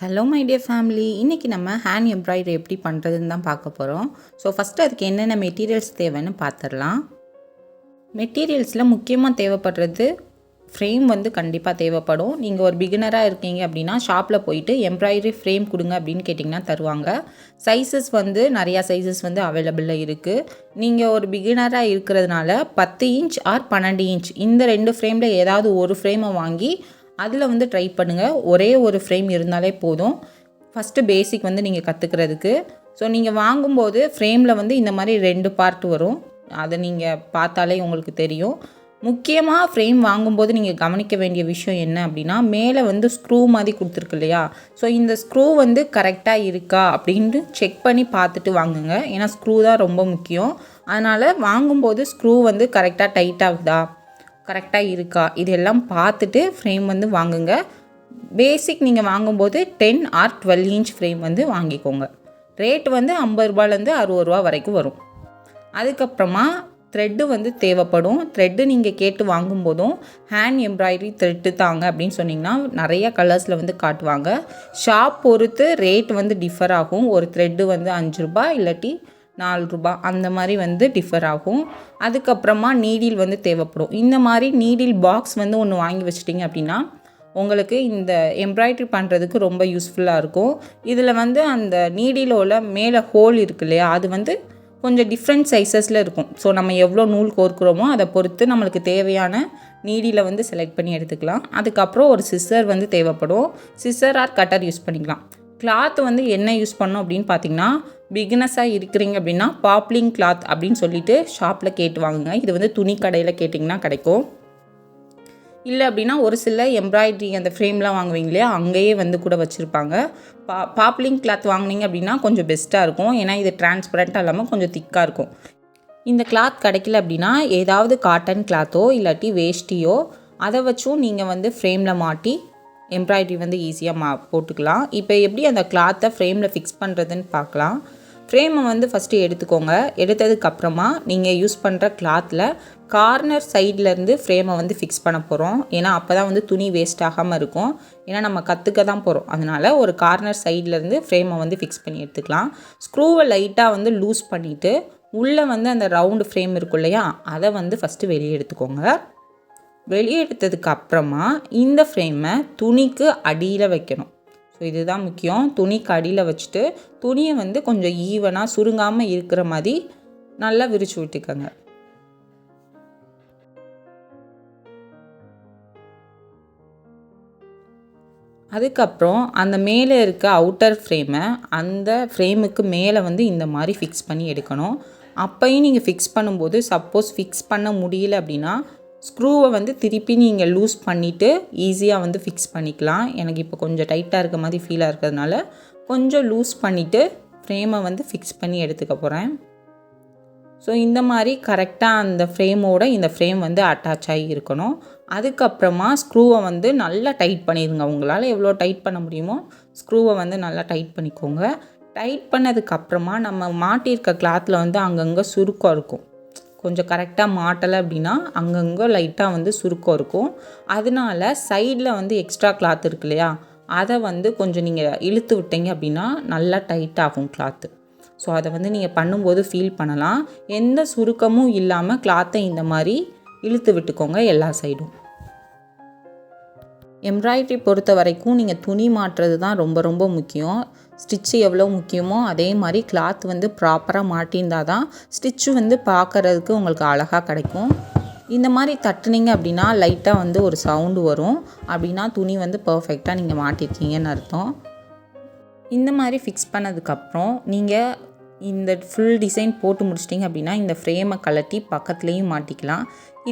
Hello my dear family, இன்றைக்கி நம்ம hand embroidery எப்படி பண்ணுறதுன்னு தான் பார்க்க போகிறோம். ஸோ ஃபஸ்ட்டு அதுக்கு என்னென்ன மெட்டீரியல்ஸ் தேவைன்னு பார்த்துடலாம். மெட்டீரியல்ஸில் முக்கியமாக தேவைப்படுறது ஃப்ரேம் வந்து கண்டிப்பாக தேவைப்படும். நீங்கள் ஒரு பிகினராக இருக்கீங்க அப்படின்னா ஷாப்பில் போயிட்டு எம்ப்ராய்டரி ஃப்ரேம் கொடுங்க அப்படின்னு கேட்டிங்கன்னா தருவாங்க. சைஸஸ் வந்து நிறையா சைஸஸ் வந்து அவைலபிளாக இருக்குது. நீங்கள் ஒரு பிகினராக இருக்கிறதுனால 10 இன்ச் ஆர் 12 இன்ச் இந்த 2 ஃப்ரேமில் ஏதாவது ஒரு ஃப்ரேமை வாங்கி அதில் வந்து ட்ரை பண்ணுங்கள். ஒரே ஒரு ஃப்ரேம் இருந்தாலே போதும் ஃபஸ்ட்டு பேசிக் வந்து நீங்கள் கற்றுக்கிறதுக்கு. ஸோ நீங்கள் வாங்கும்போது ஃப்ரேமில் வந்து இந்த மாதிரி 2 பார்ட் வரும். அதை நீங்கள் பார்த்தாலே உங்களுக்கு தெரியும். முக்கியமாக ஃப்ரேம் வாங்கும்போது நீங்கள் கவனிக்க வேண்டிய விஷயம் என்ன அப்படின்னா, மேலே வந்து ஸ்க்ரூ மாதிரி கொடுத்துருக்கு இல்லையா, ஸோ இந்த ஸ்க்ரூ வந்து கரெக்டாக இருக்கா அப்படின்ட்டு செக் பண்ணி பார்த்துட்டு வாங்குங்க. ஏன்னா ஸ்க்ரூ தான் ரொம்ப முக்கியம். அதனால் வாங்கும்போது ஸ்க்ரூ வந்து கரெக்டாக டைட் ஆகுதா, கரெக்டாக இருக்கா, இதெல்லாம் பார்த்துட்டு ஃப்ரேம் வந்து வாங்குங்க. பேசிக் நீங்கள் வாங்கும்போது 10 ஆர் 12 இன்ச் ஃப்ரேம் வந்து வாங்கிக்கோங்க. ரேட் வந்து 50 ரூபாயிலேருந்து 60 ரூபா வரைக்கும் வரும். அதுக்கப்புறமா த்ரெட்டு வந்து தேவைப்படும். த்ரெட்டு நீங்கள் கேட்டு வாங்கும்போதும் ஹேண்ட் எம்ப்ராய்டரி த்ரெட்டு தாங்க அப்படின்னு சொன்னிங்கன்னா நிறைய கலர்ஸில் வந்து காட்டுவாங்க. ஷாப் பொறுத்து ரேட் வந்து டிஃபர் ஆகும். ஒரு த்ரெட்டு வந்து 5 ரூபா இல்லாட்டி 4 ரூபா அந்த மாதிரி வந்து டிஃபர் ஆகும். அதுக்கப்புறமா நீடில் வந்து தேவைப்படும். இந்த மாதிரி நீடில் பாக்ஸ் வந்து ஒன்று வாங்கி வச்சிட்டிங்க அப்படின்னா உங்களுக்கு இந்த எம்ப்ராய்டரி பண்ணுறதுக்கு ரொம்ப யூஸ்ஃபுல்லாக இருக்கும். இதில் வந்து அந்த நீடிலோட மேலே ஹோல் இருக்கு இல்லையா, அது வந்து கொஞ்சம் டிஃப்ரெண்ட் சைஸஸில் இருக்கும். ஸோ நம்ம எவ்வளோ நூல் கோர்க்குறோமோ அதை பொறுத்து நம்மளுக்கு தேவையான நீடியில் வந்து செலக்ட் பண்ணி எடுத்துக்கலாம். அதுக்கப்புறம் ஒரு சிசர் வந்து தேவைப்படும். சிசர் ஆர் கட்டர் யூஸ் பண்ணிக்கலாம். கிளாத் வந்து என்ன யூஸ் பண்ணோம் அப்படின்னு பார்த்தீங்கன்னா, பிகினஸாக இருக்கிறீங்க அப்படின்னா பாப்லிங் கிளாத் அப்படின்னு சொல்லிட்டு ஷாப்பில் கேட்டு வாங்குங்க. இது வந்து துணி கடையில் கேட்டிங்கன்னா கிடைக்கும். இல்லை அப்படின்னா ஒரு சில எம்ப்ராய்டரி அந்த ஃப்ரேம்லாம் வாங்குவீங்க இல்லையா, அங்கேயே வந்து கூட வச்சுருப்பாங்க. பாப்லிங் கிளாத் வாங்கினீங்க அப்படின்னா கொஞ்சம் பெஸ்ட்டாக இருக்கும். ஏன்னா இது டிரான்ஸ்பரண்ட்டாக இல்லாமல் கொஞ்சம் திக்காக இருக்கும். இந்த கிளாத் கிடைக்கல அப்படின்னா ஏதாவது காட்டன் கிளாத்தோ இல்லாட்டி வேஷ்டியோ அதை வச்சும் நீங்கள் வந்து ஃப்ரேமில் மாட்டி எம்ப்ராய்டரி வந்து ஈஸியாக போட்டுக்கலாம். இப்போ எப்படி அந்த கிளாத்தை ஃப்ரேமில் ஃபிக்ஸ் பண்ணுறதுன்னு பார்க்கலாம். ஃப்ரேமை வந்து ஃபஸ்ட்டு எடுத்துக்கோங்க. எடுத்ததுக்கப்புறமா நீங்கள் யூஸ் பண்ணுற கிளாத்தில் கார்னர் சைட்லேருந்து ஃப்ரேமை வந்து ஃபிக்ஸ் பண்ண போகிறோம். ஏன்னா அப்போ தான் வந்து துணி வேஸ்ட் ஆகாமல் இருக்கும். ஏன்னா நம்ம கற்றுக்க தான் போகிறோம். அதனால் ஒரு கார்னர் சைட்லேருந்து ஃப்ரேமை வந்து ஃபிக்ஸ் பண்ணி எடுத்துக்கலாம். ஸ்க்ரூவை லைட்டாக வந்து லூஸ் பண்ணிவிட்டு உள்ளே வந்து அந்த ரவுண்டு ஃப்ரேம் இருக்கும் இல்லையா, அதை வந்து ஃபஸ்ட்டு வெளியே எடுத்துக்கோங்க. வெளியே எடுத்ததுக்கு அப்புறமா இந்த ஃப்ரேமை துணிக்கு அடியில் வைக்கணும். ஸோ இதுதான் முக்கியம். துணிக்கு அடியில் வச்சுட்டு துணியை வந்து கொஞ்சம் ஈவனாக சுருங்காமல் இருக்கிற மாதிரி நல்லா விரிச்சு விட்டுக்கோங்க. அதுக்கப்புறம் அந்த மேலே இருக்க அவுட்டர் ஃப்ரேமை அந்த ஃப்ரேமுக்கு மேலே வந்து இந்த மாதிரி ஃபிக்ஸ் பண்ணி எடுக்கணும். அப்பையும் நீங்கள் ஃபிக்ஸ் பண்ணும்போது சப்போஸ் ஃபிக்ஸ் பண்ண முடியல அப்படின்னா ஸ்க்ரூவை வந்து திருப்பி நீங்கள் லூஸ் பண்ணிவிட்டு ஈஸியாக வந்து ஃபிக்ஸ் பண்ணிக்கலாம். எனக்கு இப்போ கொஞ்சம் டைட்டாக இருக்க மாதிரி ஃபீலாக இருக்கிறதுனால கொஞ்சம் லூஸ் பண்ணிவிட்டு ஃப்ரேமை வந்து ஃபிக்ஸ் பண்ணி எடுத்துக்க போகிறேன். ஸோ இந்த மாதிரி கரெக்டாக அந்த ஃப்ரேமோட இந்த ஃப்ரேம் வந்து அட்டாச் ஆகி இருக்கணும். அதுக்கப்புறமா ஸ்க்ரூவை வந்து நல்லா டைட் பண்ணிடுங்க. உங்களால் எவ்வளோ டைட் பண்ண முடியுமோ ஸ்க்ரூவை வந்து நல்லா டைட் பண்ணிக்கோங்க. டைட் பண்ணதுக்கப்புறமா நம்ம மாட்டியிருக்க கிளாத்தில் வந்து அங்கங்கே சுருக்கம் இருக்கும். கொஞ்சம் கரெக்டாக மாட்டலை அப்படின்னா அங்கங்கே லைட்டாக வந்து சுருக்கம் இருக்கும். அதனால சைடில் வந்து எக்ஸ்ட்ரா கிளாத் இருக்கு இல்லையா, அதை வந்து கொஞ்சம் நீங்கள் இழுத்து விட்டீங்க அப்படின்னா நல்லா டைட் ஆகும் கிளாத்து. ஸோ அதை வந்து நீங்கள் பண்ணும்போது ஃபீல் பண்ணலாம். எந்த சுருக்கமும் இல்லாமல் கிளாத்தை இந்த மாதிரி இழுத்து விட்டுக்கோங்க எல்லா சைடும். எம்ப்ராய்டரி பொறுத்த வரைக்கும் நீங்கள் துணி மாட்டுறது தான் ரொம்ப ரொம்ப முக்கியம். ஸ்டிச்சு எவ்வளோ முக்கியமோ அதே மாதிரி கிளாத் வந்து ப்ராப்பராக மாட்டியிருந்தால் தான் ஸ்டிச்சு வந்து பார்க்குறதுக்கு உங்களுக்கு அழகாக கிடைக்கும். இந்த மாதிரி தட்டுனீங்க அப்படின்னா லைட்டாக வந்து ஒரு சவுண்டு வரும். அப்படின்னா துணி வந்து பர்ஃபெக்டாக நீங்கள் மாட்டியிருக்கீங்கன்னு அர்த்தம். இந்த மாதிரி ஃபிக்ஸ் பண்ணதுக்கப்புறம் நீங்கள் இந்த ஃபுல் டிசைன் போட்டு முடிச்சிட்டிங்க அப்படின்னா இந்த ஃப்ரேமை கழட்டி பக்கத்துலேயும் மாட்டிக்கலாம்.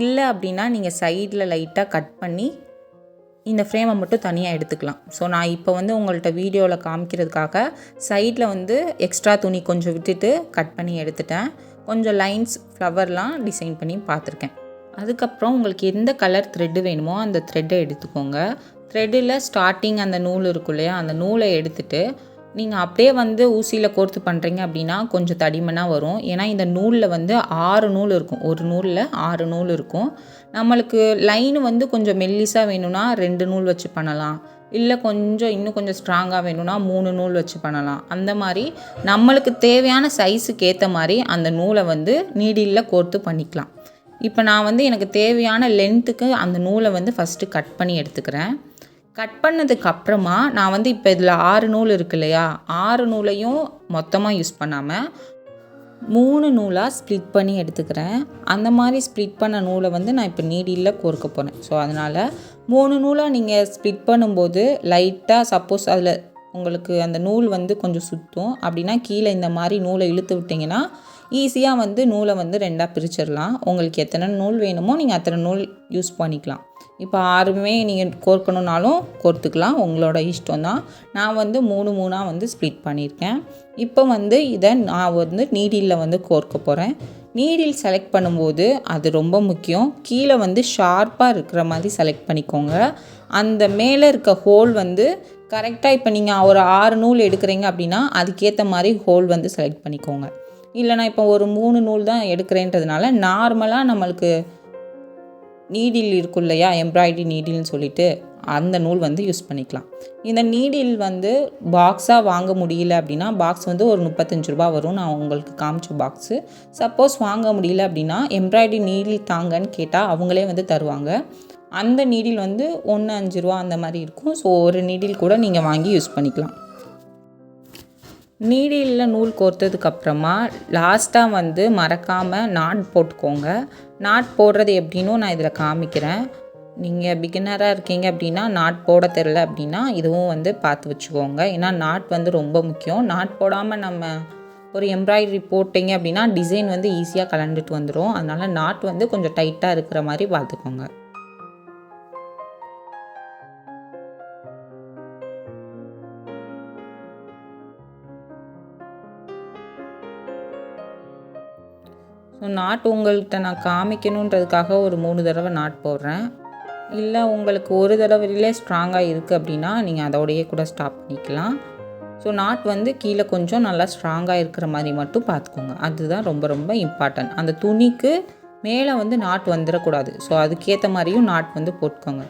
இல்லை அப்படின்னா நீங்கள் சைடில் லைட்டாக கட் பண்ணி இந்த ஃப்ரேமை மட்டும் தனியாக எடுத்துக்கலாம். ஸோ நான் இப்போ வந்து உங்கள்கிட்ட வீடியோவில் காமிக்கிறதுக்காக சைடில் வந்து எக்ஸ்ட்ரா துணி கொஞ்சம் விட்டுட்டு கட் பண்ணி எடுத்துட்டேன். கொஞ்சம் லைன்ஸ் ஃப்ளவர்லாம் டிசைன் பண்ணி பார்த்துருக்கேன். அதுக்கப்புறம் உங்களுக்கு எந்த கலர் த்ரெட்டு வேணுமோ அந்த த்ரெட்டை எடுத்துக்கோங்க. த்ரெட்டில் ஸ்டார்டிங் அந்த நூல் இருக்கும் இல்லையா, அந்த நூலை எடுத்துகிட்டு நீங்கள் அப்படியே வந்து ஊசியில் கோர்த்து பண்ணுறீங்க அப்படின்னா கொஞ்சம் தடிமனாக வரும். ஏன்னா இந்த நூலில் வந்து 6 நூல் இருக்கும். ஒரு நூலில் 6 நூல் இருக்கும். நம்மளுக்கு லைன் வந்து கொஞ்சம் மெல்லிஸாக வேணும்னா 2 நூல் வச்சு பண்ணலாம். இல்லை இன்னும் கொஞ்சம் ஸ்ட்ராங்காக வேணும்னா 3 நூல் வச்சு பண்ணலாம். அந்த மாதிரி நம்மளுக்கு தேவையான சைஸுக்கு ஏற்ற மாதிரி அந்த நூலை வந்து நீடிலில் கோர்த்து பண்ணிக்கலாம். இப்போ நான் வந்து எனக்கு தேவையான லென்த்துக்கு அந்த நூலை வந்து ஃபஸ்ட்டு கட் பண்ணி எடுத்துக்கிறேன். கட் பண்ணதுக்கப்புறமா நான் வந்து இப்போ இதில் 6 நூல் இருக்கு இல்லையா, 6 நூலையும் மொத்தமாக யூஸ் பண்ணாமல் 3 நூலாக ஸ்ப்ளிட் பண்ணி எடுத்துக்கிறேன். அந்த மாதிரி ஸ்ப்ளிட் பண்ண நூலை வந்து நான் இப்போ நீடிலில் கோர்க்க போகிறேன். ஸோ அதனால் 3 நூலாக நீங்கள் ஸ்ப்ளிட் பண்ணும்போது லைட்டாக சப்போஸ் அதில் உங்களுக்கு அந்த நூல் வந்து கொஞ்சம் சுற்றும் அப்படின்னா கீழே இந்த மாதிரி நூலை இழுத்து விட்டிங்கன்னா ஈஸியாக வந்து நூலை வந்து 2ஆக பிரிச்சிடலாம். உங்களுக்கு எத்தனை நூல் வேணுமோ நீங்கள் அத்தனை நூல் யூஸ் பண்ணிக்கலாம். இப்போ 6மே நீங்கள் கோர்க்கணுன்னாலும் கோர்த்துக்கலாம், உங்களோட இஷ்டம் தான். நான் வந்து 3 வந்து ஸ்ப்ளிட் பண்ணியிருக்கேன். இப்போ வந்து இதை நான் வந்து நீடிலில் வந்து கோர்க்க போகிறேன். நீடில் செலக்ட் பண்ணும்போது அது ரொம்ப முக்கியம். கீழே வந்து ஷார்ப்பாக இருக்கிற மாதிரி செலக்ட் பண்ணிக்கோங்க. அந்த மேலே இருக்க ஹோல் வந்து கரெக்டாக இப்போ நீங்கள் ஒரு 6 நூல் எடுக்கிறீங்க அப்படின்னா அதுக்கேற்ற மாதிரி ஹோல் வந்து செலக்ட் பண்ணிக்கோங்க. இல்லைனா இப்போ ஒரு 3 நூல் தான் எடுக்கிறேன்றதுனால நார்மலாக நம்மளுக்கு நீடில் இருக்கும் இல்லையா, எம்ப்ராய்டரி நீடில்னு சொல்லிட்டு அந்த நூல் வந்து யூஸ் பண்ணிக்கலாம். இந்த நீடில் வந்து பாக்ஸாக வாங்க முடியல அப்படின்னா பாக்ஸ் வந்து ஒரு 35 ரூபா வரும். நான் உங்களுக்கு காமிச்ச பாக்ஸு. சப்போஸ் வாங்க முடியல அப்படின்னா எம்ப்ராய்டரி நீடில் தாங்கன்னு கேட்டால் அவங்களே வந்து தருவாங்க. அந்த நீடில் வந்து 5 ரூபா அந்த மாதிரி இருக்கும். ஸோ ஒரு நீடில் கூட நீங்கள் வாங்கி யூஸ் பண்ணிக்கலாம். நீடிலில் நூல் கோர்த்ததுக்கப்புறமா லாஸ்ட்டாக வந்து மறக்காமல் நாட் போட்டுக்கோங்க. நாட் போடுறது எப்படின்னும் நான் இதில் காமிக்கிறேன். நீங்கள் பிகினராக இருக்கீங்க அப்படின்னா நாட் போட தெரில அப்படின்னா இதுவும் வந்து பார்த்து வச்சுக்கோங்க. ஏன்னா நாட் வந்து ரொம்ப முக்கியம். நாட் போடாமல் நம்ம ஒரு எம்ப்ராய்டரி போட்டிங்க அப்படின்னா டிசைன் வந்து ஈஸியாக கலண்டுட்டு வந்துடும். அதனால் நாட் வந்து கொஞ்சம் டைட்டாக இருக்கிற மாதிரி பார்த்துக்கோங்க. ஸோ நாட் உங்கள்கிட்ட நான் காமிக்கணுன்றதுக்காக ஒரு 3 தடவை நாட் போடுறேன். இல்லை உங்களுக்கு ஒரு தடவையிலே ஸ்ட்ராங்காக இருக்குது அப்படின்னா நீங்கள் அதோடையே கூட ஸ்டாப் பண்ணிக்கலாம். ஸோ நாட் வந்து கீழே கொஞ்சம் நல்லா ஸ்ட்ராங்காக இருக்கிற மாதிரி மட்டும் பார்த்துக்கோங்க. அதுதான் ரொம்ப ரொம்ப இம்பார்ட்டன்ட். அந்த துணிக்கு மேலே வந்து நாட் வந்துடக்கூடாது. ஸோ அதுக்கேற்ற மாதிரியும் நாட் வந்து போட்டுக்கோங்க.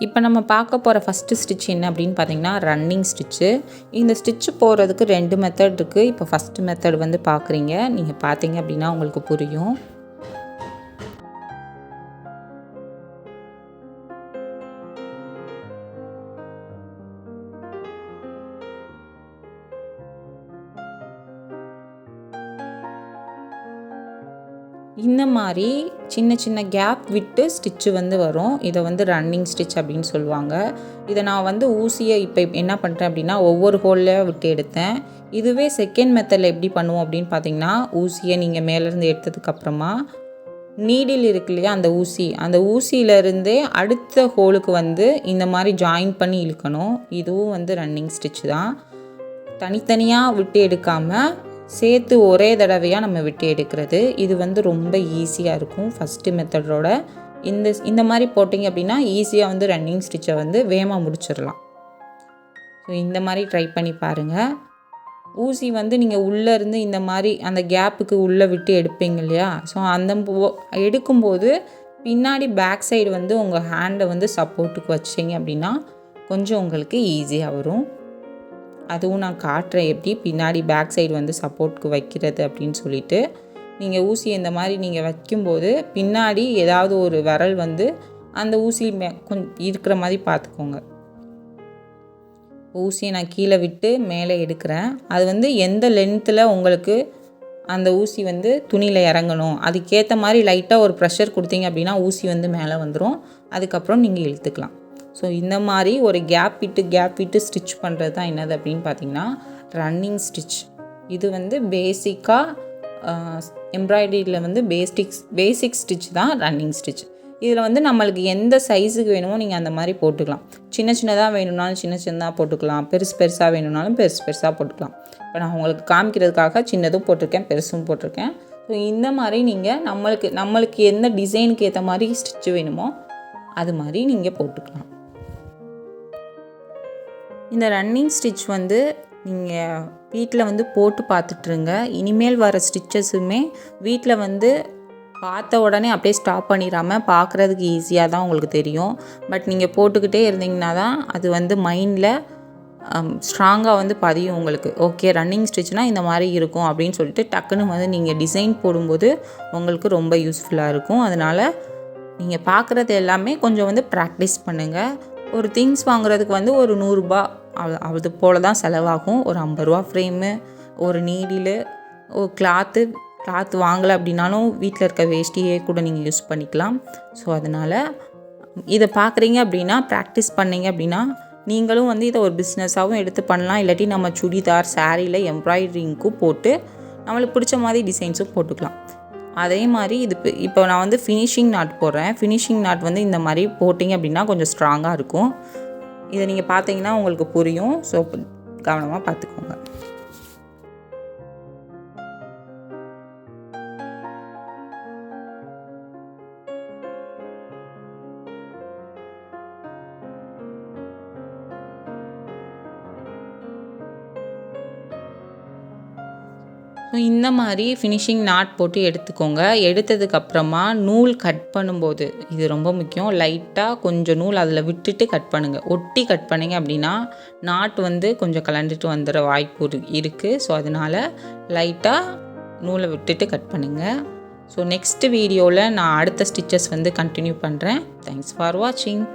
இப்போ நம்ம பார்க்க போகிற ஃபஸ்ட்டு ஸ்டிச் என்ன அப்படின்னு பார்த்தீங்கன்னா ரன்னிங் ஸ்டிச்சு. இந்த ஸ்டிச்சு போடுறதுக்கு 2 மெத்தட் இருக்குது. இப்போ ஃபஸ்ட்டு மெத்தட் வந்து பார்க்குறீங்க. நீங்கள் பார்த்தீங்க அப்படின்னா உங்களுக்கு புரியும். இந்த மாதிரி சின்ன சின்ன கேப் விட்டு ஸ்டிச்சு வந்து வரும். இதை வந்து ரன்னிங் ஸ்டிச் அப்படின்னு சொல்லுவாங்க. இதை நான் வந்து ஊசியை இப்போ என்ன பண்ணுறேன் அப்படின்னா ஒவ்வொரு ஹோல்லையும் விட்டு எடுத்தேன். இதுவே செகண்ட் மெத்தடில் எப்படி பண்ணுவோம் அப்படின்னு பார்த்தீங்கன்னா ஊசியை நீங்கள் மேலேருந்து எடுத்ததுக்கப்புறமா நீடில் இருக்கு இல்லையா, அந்த ஊசியிலேருந்தே அடுத்த ஹோலுக்கு வந்து இந்த மாதிரி ஜாயின் பண்ணி இழுக்கணும். இதுவும் வந்து ரன்னிங் ஸ்டிச் தான். தனித்தனியாக விட்டு எடுக்காமல் சேர்த்து ஒரே தடவையாக நம்ம விட்டு எடுக்கிறது. இது வந்து ரொம்ப ஈஸியாக இருக்கும் ஃபஸ்ட்டு மெத்தடோட. இந்த மாதிரி போட்டிங்க அப்படின்னா ஈஸியாக வந்து ரன்னிங் ஸ்டிச்சை வந்து வேகமாக முடிச்சிடலாம். ஸோ இந்த மாதிரி ட்ரை பண்ணி பாருங்கள். ஊசி வந்து நீங்கள் உள்ளேருந்து இந்த மாதிரி அந்த கேப்புக்கு உள்ளே விட்டு எடுப்பீங்க இல்லையா, ஸோ அந்த எடுக்கும்போது பின்னாடி பேக் சைடு வந்து உங்கள் ஹேண்டை வந்து சப்போர்ட்டுக்கு வச்சிங்க அப்படின்னா கொஞ்சம் உங்களுக்கு ஈஸியாக வரும். அதுவும் நான் காட்டுறேன் எப்படி பின்னாடி பேக் சைடு வந்து சப்போர்ட்டுக்கு வைக்கிறது அப்படின்னு சொல்லிட்டு. நீங்கள் ஊசி இந்த மாதிரி நீங்கள் வைக்கும்போது பின்னாடி ஏதாவது ஒரு விரல் வந்து அந்த ஊசி கொஞ்சம் இருக்கிற மாதிரி பார்த்துக்கோங்க. ஊசியை நான் கீழே விட்டு மேலே எடுக்கிறேன். அது வந்து எந்த லென்த்தில் உங்களுக்கு அந்த ஊசி வந்து துணியில் இறங்கணும் அதுக்கேற்ற மாதிரி லைட்டாக ஒரு ப்ரெஷர் கொடுத்தீங்க அப்படின்னா ஊசி வந்து மேலே வந்துடும். அதுக்கப்புறம் நீங்கள் இழுத்துக்கலாம். ஸோ இந்த மாதிரி ஒரு கேப் விட்டு ஸ்டிச் பண்ணுறது தான் என்னது அப்படின்னு பார்த்தீங்கன்னா ரன்னிங் ஸ்டிச். இது வந்து பேசிக்காக எம்ப்ராய்டரியில் வந்து பேசிக் ஸ்டிச் தான் ரன்னிங் ஸ்டிச். இதில் வந்து நம்மளுக்கு எந்த சைஸுக்கு வேணுமோ நீங்கள் அந்த மாதிரி போட்டுக்கலாம். சின்னதாக வேணும்னாலும் சின்னதாக போட்டுக்கலாம். பெருசாக வேணும்னாலும் பெருசாக போட்டுக்கலாம். இப்போ நான் உங்களுக்கு காமிக்கிறதுக்காக சின்னதும் போட்டிருக்கேன், பெருசும் போட்டிருக்கேன். ஸோ இந்த மாதிரி நீங்கள் நம்மளுக்கு எந்த டிசைனுக்கு ஏற்ற மாதிரி ஸ்டிச் வேணுமோ அது மாதிரி நீங்கள் போட்டுக்கலாம். இந்த ரன்னிங் ஸ்டிச் வந்து நீங்கள் வீட்டில் வந்து போட்டு பார்த்துட்ருங்க. இனிமேல் வர ஸ்டிச்சஸுமே வீட்டில் வந்து பார்த்த உடனே அப்படியே ஸ்டாப் பண்ணிடாமல் பார்க்குறதுக்கு ஈஸியாக தான் உங்களுக்கு தெரியும். பட் நீங்கள் போட்டுக்கிட்டே இருந்தீங்கன்னா தான் அது வந்து மைண்டில் ஸ்ட்ராங்காக வந்து பதியும் உங்களுக்கு. ஓகே, ரன்னிங் ஸ்டிச்னால் இந்த மாதிரி இருக்கும் அப்படின்னு சொல்லிட்டு டக்குன்னு வந்து நீங்கள் டிசைன் போடும்போது உங்களுக்கு ரொம்ப யூஸ்ஃபுல்லாக இருக்கும். அதனால் நீங்கள் பார்க்குறது எல்லாமே கொஞ்சம் வந்து ப்ராக்டிஸ் பண்ணுங்கள். ஒரு திங்ஸ் வாங்குறதுக்கு வந்து ஒரு 100 ரூபா அது போல் தான் செலவாகும். ஒரு 50 ரூபா ஃப்ரேமு, ஒரு நீடிலு, ஒரு கிளாத்து வாங்கலை அப்படின்னாலும் வீட்டில் இருக்க வேஷ்டியே கூட நீங்கள் யூஸ் பண்ணிக்கலாம். ஸோ அதனால் இதை பார்க்குறீங்க அப்படின்னா, ப்ராக்டிஸ் பண்ணிங்க அப்படின்னா நீங்களும் வந்து இதை ஒரு பிஸ்னஸாகவும் எடுத்து பண்ணலாம். இல்லாட்டி நம்ம சுடிதார், சாரியில் எம்ப்ராய்டரிங்க்கும் போட்டு நம்மளுக்கு பிடிச்ச மாதிரி டிசைன்ஸும் போட்டுக்கலாம். அதே மாதிரி இப்போ நான் வந்து ஃபினிஷிங் நாட் போடுறேன். ஃபினிஷிங் நாட் வந்து இந்த மாதிரி போட்டிங்க அப்படின்னா கொஞ்சம் ஸ்ட்ராங்காக இருக்கும். இதை நீங்கள் பார்த்தீங்கன்னா உங்களுக்கு புரியும். ஸோ கவனமாக பார்த்துக்கோங்க. ஸோ இந்த மாதிரி ஃபினிஷிங் நாட் போட்டு எடுத்துக்கோங்க. எடுத்ததுக்கப்புறமா நூல் கட் பண்ணும்போது இது ரொம்ப முக்கியம். லைட்டாக கொஞ்சம் நூல் அதில் விட்டுட்டு கட் பண்ணுங்கள். ஒட்டி கட் பண்ணிங்க அப்படின்னா நாட் வந்து கொஞ்சம் கலண்டுட்டு வந்துட வாய்ப்பு இருக்குது. ஸோ அதனால் லைட்டாக நூலை விட்டுட்டு கட் பண்ணுங்கள். ஸோ நெக்ஸ்ட் வீடியோவில் நான் அடுத்த ஸ்டிச்சஸ் வந்து கண்டினியூ பண்ணுறேன். தேங்க்ஸ் ஃபார் வாட்சிங்.